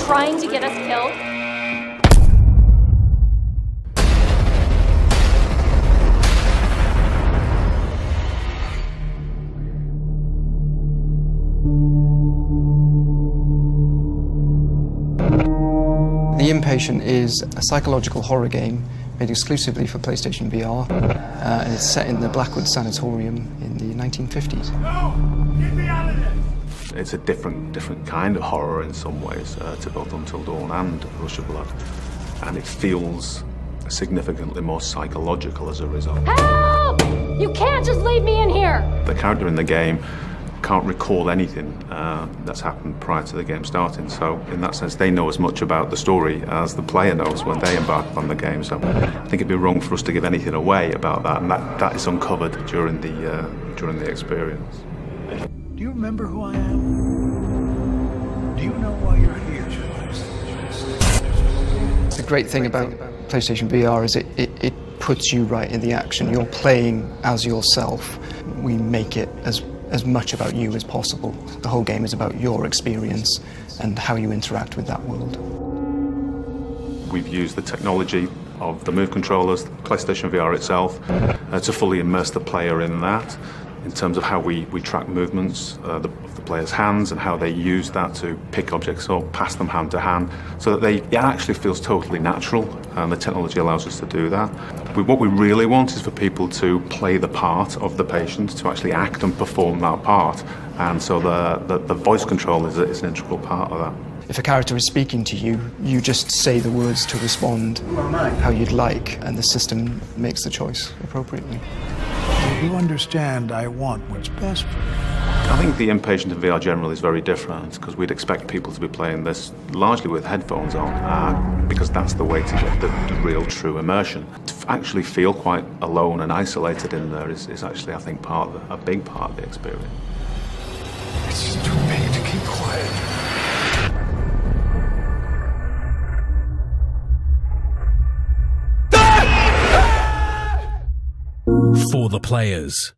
trying to get us killed? The Impatient is a psychological horror game made exclusively for PlayStation VR, and it's set in the Blackwood Sanatorium in the 1950s. No! Get me out of this! It's a different kind of horror in some ways to both Until Dawn and Rush of Blood, and it feels significantly more psychological as a result. Help! You can't just leave me in here! The character in the game can't recall anything that's happened prior to the game starting, so in that sense they know as much about the story as the player knows when they embark on the game. So I think it'd be wrong for us to give anything away about that, and that is uncovered during the experience. Do you remember who I am? Do you know why you're here? The great thing about PlayStation VR is it puts you right in the action. You're playing as yourself. We make it as much about you as possible. The whole game is about your experience and how you interact with that world. We've used the technology of the Move controllers, PlayStation VR itself, to fully immerse the player in that, in terms of how we track movements of the player's hands and how they use that to pick objects up, pass them hand to hand, so that it actually feels totally natural, and the technology allows us to do that. What we really want is for people to play the part of the patient, to actually act and perform that part, and so the voice control is an integral part of that. If a character is speaking to you, you just say the words to respond how you'd like, and the system makes the choice appropriately. You understand I want what's best for you. I think the Impatient in VR generally is very different, because we'd expect people to be playing this largely with headphones on, because that's the way to get the real true immersion. To actually feel quite alone and isolated in there is actually, I think, a big part of the experience. It's too big to keep quiet. For the players.